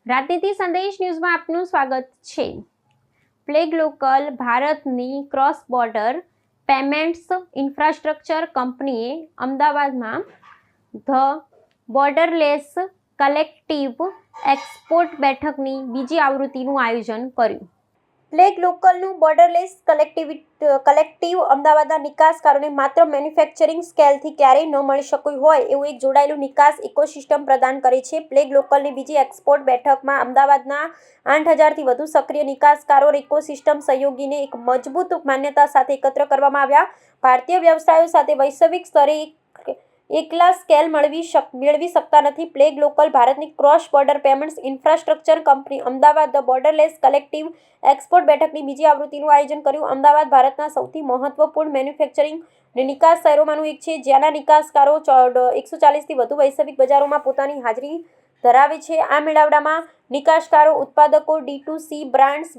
રાજનીતિ સંદેશ ન્યૂઝમાં આપનું સ્વાગત છે। પ્લેગ લોકલ ભારતની ક્રોસ બોર્ડર પેમેન્ટ્સ ઇન્ફ્રાસ્ટ્રક્ચર કંપનીએ અમદાવાદમાં ધ બોર્ડરલેસ કલેક્ટિવ એક્સપોર્ટ બેઠકની બીજી આવૃત્તિનું આયોજન કર્યું। પ્લેગ લોકલનું બોર્ડરલેસ કલેક્ટિવ અમદાવાદના નિકાસકારોને માત્ર મેન્યુફેક્ચરિંગ સ્કેલથી ક્યારેય ન મળી શક્યું હોય એવું એક જોડાયેલું નિકાસ ઇકોસિસ્ટમ પ્રદાન કરે છે। પ્લેગ લોકલની બીજી એક્સપોર્ટ બેઠકમાં અમદાવાદના 8,000થી વધુ સક્રિય નિકાસકારો ઇકોસિસ્ટમ સહયોગીને એક મજબૂત માન્યતા સાથે એકત્ર કરવામાં આવ્યા। ભારતીય વ્યવસાયો સાથે વૈશ્વિક સ્તરે એકલા સ્કેલ મેળવી શકતા નથી। પ્લેગ લોકલ ભારતની cross border payments infrastructure company Ahmedabad the borderless collective export બેઠકની બીજી આવૃત્તિનું આયોજન કર્યું। અમદાવાદ ભારતના સૌથી મહત્વપૂર્ણ મેન્યુફેક્ચરિંગ અને નિકાસ શહેરોમાંનું એક છે, જ્યાંના નિકાસકારો 140થી વધુ વૈશ્વિક બજારોમાં પોતાની હાજરી ધરાવે છે। આ મેળાવડામાં નિકાસકારો, ઉત્પાદકો, D2C બ્રાન્ડ્સ,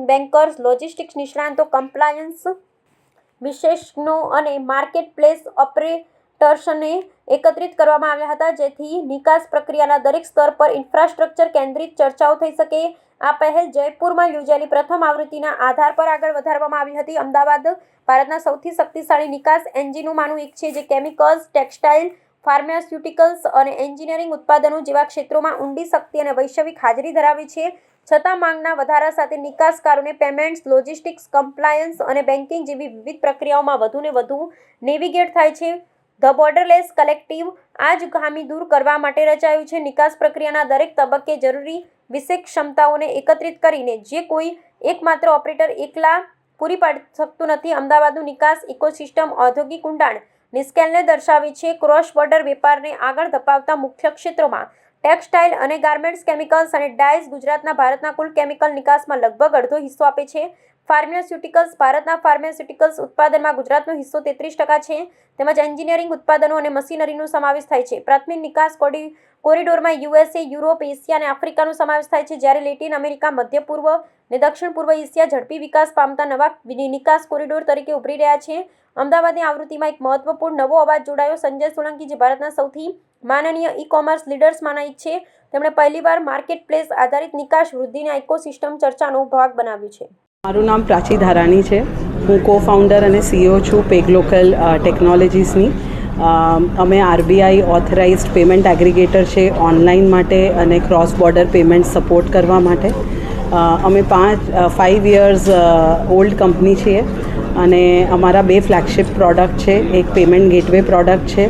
બેન્કર્સ, લોજિસ્ટિક્સ નિષ્ણાતો, કમ્પ્લાયન્સ વિશેષજ્ઞો અને માર્કેટ પ્લેસ ઓપરેટર્સને એકત્રિત કરવામાં આવ્યા હતા, જેથી નિકાસ પ્રક્રિયાના દરેક સ્તર પર ઇન્ફ્રાસ્ટ્રક્ચર કેન્દ્રિત ચર્ચાઓ થઈ શકે। આ પહેલ જયપુરમાં યોજાયેલી પ્રથમ આવૃત્તિના આધાર પર આગળ વધારવામાં આવી હતી। અમદાવાદ ભારતના સૌથી શક્તિશાળી નિકાસ એન્જિનોમાંનું એક છે, જે કેમિકલ્સ, ટેક્સટાઇલ, ફાર્માસ્યુટિકલ્સ અને એન્જિનિયરિંગ ઉત્પાદનો જેવા ક્ષેત્રોમાં ઊંડી શક્તિ અને વૈશ્વિક હાજરી ધરાવે છે। છતાં માંગના વધારા સાથે નિકાસકારોને પેમેન્ટ્સ, લોજિસ્ટિક્સ, કમ્પ્લાયન્સ અને બેન્કિંગ જેવી વિવિધ પ્રક્રિયાઓમાં વધુને વધુ નેવિગેટ થાય છે। ધ બોર્ડરલેસ કલેક્ટિવ આ જ ખામી દૂર કરવા માટે રચાયું છે। નિકાસ પ્રક્રિયાના દરેક તબક્કે જરૂરી વિશેષ ક્ષમતાઓને એકત્રિત કરીને જે કોઈ એકમાત્ર ઓપરેટર એકલા પૂરી પાડી શકતું નથી। અમદાવાદનું નિકાસ ઇકોસિસ્ટમ ઔદ્યોગિક ઊંડાણ સ્કેલને દર્શાવે છે। ક્રોસ બોર્ડર વેપારને આગળ ધપાવતા મુખ્ય ક્ષેત્રોમાં ટેક્સટાઇલ અને ગાર્મેન્ટ્સ, કેમિકલ્સ અને ડાયઝ ગુજરાતના ભારતના કુલ કેમિકલ નિકાસમાં લગભગ અડધો હિસ્સો આપે છે। ફાર્માસ્યુટિકલ્સ ભારતના ફાર્માસ્યુટિકલ્સ ઉત્પાદનમાં ગુજરાતનો હિસ્સો 33% છે, તેમજ એન્જિનિયરિંગ ઉત્પાદનો અને મશીનરીનો સમાવેશ થાય છે। પ્રાથમિક નિકાસ કોરિડોરમાં USA, યુરોપ, એશિયા અને આફ્રિકાનો સમાવેશ થાય છે, જ્યારે લેટિન અમેરિકા, મધ્ય પૂર્વ અને દક્ષિણ પૂર્વ એશિયા ઝડપી વિકાસ પામતા નવા નિકાસ કોરિડોર તરીકે ઉભરી રહ્યા છે। અમદાવાદની આવૃત્તિમાં એક મહત્વપૂર્ણ નવો અવાજ જોડાયો। સંજય સોલંકી, જે ભારતના સૌથી માનનીય ઈ-કોમર્સ લીડર્સમાંના એક છે, તેમણે પહેલીવાર માર્કેટ પ્લેસ આધારિત નિકાસ વૃદ્ધિના ઇકોસિસ્ટમ ચર્ચાનો ભાગ બનાવ્યું છે। મારું નામ પ્રાચી ધારાણી છે। હું કો-ફાઉન્ડર અને CEO છું પેગ લોકલ ટેકનોલોજીસની। અમે RBI ઓથરાઇઝ્ડ પેમેન્ટ એગ્રીગેટર છે ઓનલાઈન માટે અને ક્રોસ બોર્ડર પેમેન્ટ સપોર્ટ કરવા માટે। અમે 5 યર્સ ઓલ્ડ કંપની છીએ અને અમારા 2 ફ્લેગશિપ પ્રોડક્ટ છે। એક પેમેન્ટ ગેટવે પ્રોડક્ટ છે,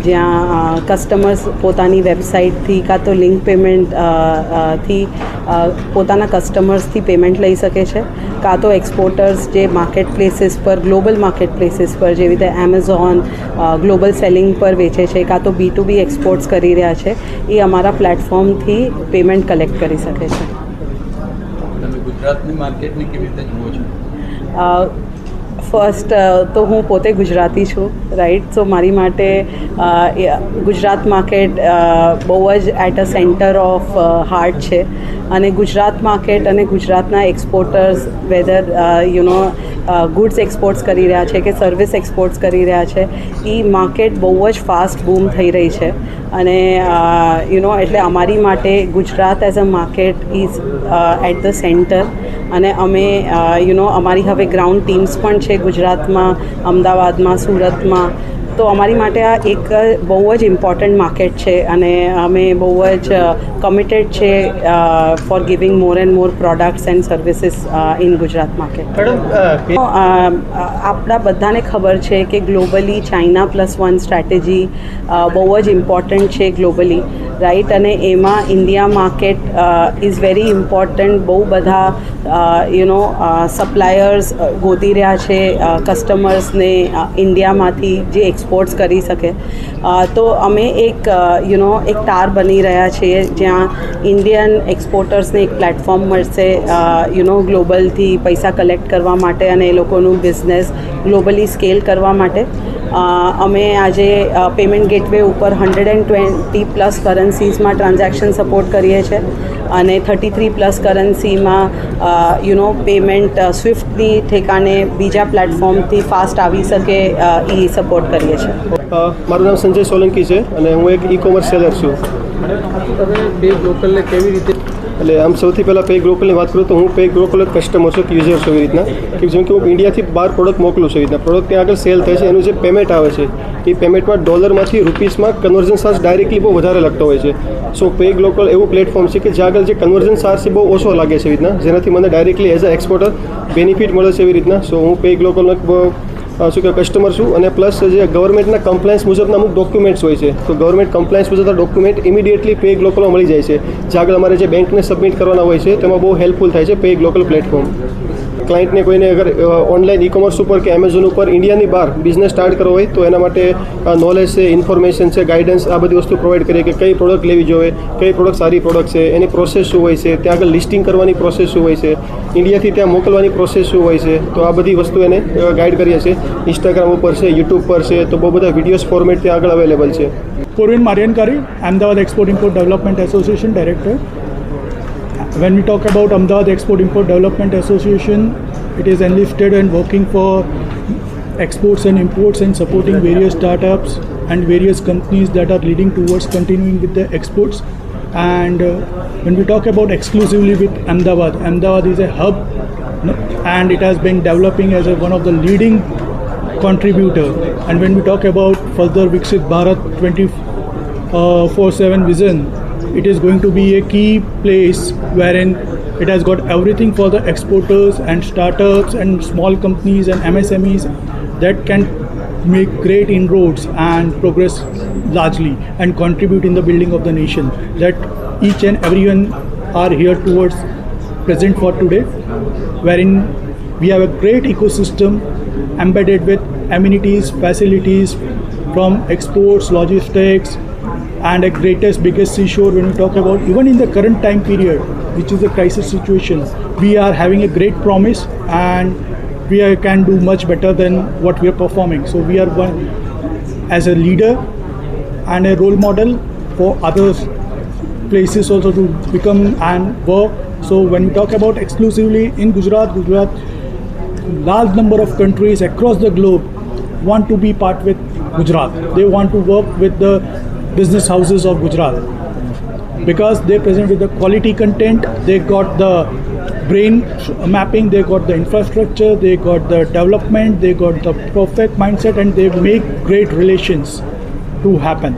જ્યાં કસ્ટમર્સ પોતાની વેબસાઇટથી કાં તો લિંક પેમેન્ટ થી પોતાના કસ્ટમર્સથી પેમેન્ટ લઈ શકે છે, કાં તો એક્સપોર્ટર્સ જે માર્કેટ પ્લેસીસ પર, ગ્લોબલ માર્કેટ પ્લેસીસ પર જેવી રીતે એમેઝોન ગ્લોબલ સેલિંગ પર વેચે છે, કાં તો B2B એક્સપોર્ટ્સ કરી રહ્યા છે, એ અમારા પ્લેટફોર્મથી પેમેન્ટ કલેક્ટ કરી શકે છે। તમે ગુજરાતની માર્કેટને કેવી રીતે જુઓ છો? ફર્સ્ટ તો હું પોતે ગુજરાતી છું, રાઈટ। સો મારી માટે ગુજરાત માર્કેટ બહુ જ at a centre of heart છે અને ગુજરાત માર્કેટ અને ગુજરાતના એક્સપોર્ટર્સ વેધર ગુડ્સ એક્સપોર્ટ્સ કરી રહ્યા છે કે સર્વિસ એક્સપોર્ટ્સ કરી રહ્યા છે, એ માર્કેટ બહુ જ ફાસ્ટ બૂમ થઈ રહી છે અને એટલે અમારી માટે Gujarat as a market is at the centre અને અમે અમારી હવે ગ્રાઉન્ડ ટીમ્સ પણ છે ગુજરાતમાં, અમદાવાદમાં, સુરતમાં। તો અમારી માટે આ એક બહુ જ ઇમ્પોર્ટન્ટ માર્કેટ છે અને અમે બહુ જ કમિટેડ છે for giving more and more products and services in Gujarat market. આપણા બધાને ખબર છે કે ગ્લોબલી ચાઇના +1 સ્ટ્રેટેજી બહુ જ ઇમ્પોર્ટન્ટ છે ગ્લોબલી, રાઈટ। અને એમાં India market is very important. બહુ બધા સપ્લાયર્સ ગોતી રહ્યા છે કસ્ટમર્સને ઇન્ડિયામાંથી જે એક્સપોર્ટ્સ કરી શકે। તો અમે એક તાર બની રહ્યા છીએ જ્યાં ઇન્ડિયન એક્સપોર્ટર્સને એક પ્લેટફોર્મ મળશે ગ્લોબલથી પૈસા કલેક્ટ કરવા માટે અને એ લોકોનું બિઝનેસ ગ્લોબલી સ્કેલ કરવા માટે। અમે આજે પેમેન્ટ ગેટવે ઉપર 120+ કરન્સીઝમાં ટ્રાન્ઝેક્શન સપોર્ટ કરીએ છીએ અને 33+ કરન્સીમાં પેમેન્ટ સ્વિફ્ટની ઠેકાણે બીજા પ્લેટફોર્મથી ફાસ્ટ આવી શકે એ સપોર્ટ કરીએ છીએ। મારું નામ સંજય સોલંકી છે અને હું એક ઈ-કોમર્સ સેલર છું। તમે પેગ લોકલને કેવી રીતે એટલે આમ સૌથી પહેલાં પે ગ્લોકલની વાત કરું તો હું પે ગ્લોકલ કસ્ટમર છું, યુઝર છું. એવી રીતના કે જેમ કે હું ઇન્ડિયાથી બહાર પ્રોડક્ટ મોકલું છું, એવી રીતના પ્રોડક્ટ ત્યાં આગળ સેલ થાય છે, એનું જે પેમેન્ટ આવે છે એ પેમેન્ટમાં ડોલરમાંથી રૂપીસમાં કન્વર્ઝન ચાર્જ ડાયરેક્ટલી બહુ વધારે લાગતો હોય છે. સો પે ગ્લોકલ એવું પ્લેટફોર્મ છે કે જ્યાં આગળ જે કન્વર્ઝન ચાર્જ છે બહુ ઓછો લાગે છે, એવી રીતના જેનાથી મને directly as a exporter benefit મળે છે. એવી રીતના સો હું પે ગ્લોકલનો શું કે કસ્ટમર છું. અને પ્લસ જે ગવર્મેન્ટના કમ્પ્લાયન્સ મુજબના અમુક ડોક્યુમેન્ટ્સ હોય છે, તો ગવર્મેન્ટ કમ્પ્લાયન્સ મુજબના ડોક્યુમેન્ટ ઇમિડિયેટલી પે ગ્લોકલમાં મળી જાય છે. જ્યાં આગળ અમારે જે બેંકને સબમિટ કરવાના હોય છે તેમાં બહુ હેલ્પફુલ થાય છે પે ગ્લોકલ પ્લેટફોર્મ. ક્લાયન્ટને કોઈને અગર ઓનલાઈન ઈ કોમર્સ ઉપર કે એમેઝોન ઉપર ઇન્ડિયાની બહાર બિઝનેસ સ્ટાર્ટ કરવો હોય તો એના માટે નોલેજ છે, ઇન્ફોર્મેશન છે, ગાઈડન્સ આ બધી વસ્તુ પ્રોવાઈડ કરીએ કે કઈ પ્રોડક્ટ લેવી જોઈએ, કઈ પ્રોડક્ટ સારી પ્રોડક્ટ છે, એની પ્રોસેસ શું હોય છે, ત્યાં આગળ લિસ્ટિંગ કરવાની પ્રોસેસ શું હોય છે, ઇન્ડિયાથી ત્યાં મોકલવાની પ્રોસેસ શું હોય છે, તો આ બધી વસ્તુ એને ગાઈડ કરીએ છીએ. ઇન્સ્ટાગ્રામ ઉપર છે, યુટ્યુબ પર છે, તો બહુ બધા વિડીયોઝ ફોર્મેટ ત્યાં આગળ અવેલેબલ છે. Purvin Mariankari, Ahmedabad Export Import Development Association Director. When we talk about Ahmedabad Export Import Development Association, it is enlisted and working for exports and imports and supporting various startups and various companies that are leading towards continuing with the exports. And when we talk about exclusively with Ahmedabad, Ahmedabad is a hub, and it has been developing as one of the leading contributor. And when we talk about further Viksit Bharat 24/7 vision, it is going to be a key place wherein it has got everything for the exporters and startups and small companies and MSMEs that can make great inroads and progress largely and contribute in the building of the nation. That each and everyone are here towards present for today, wherein we have a great ecosystem embedded with amenities, facilities from exports, logistics, and a greatest, biggest seashore. When we talk about even in the current time period, which is a crisis situation, we are having a great promise, and we can do much better than what we are performing. So we are one as a leader and a role model for other places also to become and work. So when we talk about exclusively in Gujarat, large number of countries across the globe want to be part with Gujarat. They want to work with the business houses of Gujarat because they present with the quality content, they got the brain mapping, they got the infrastructure, they got the development, they got the perfect mindset, and they make great relations to happen.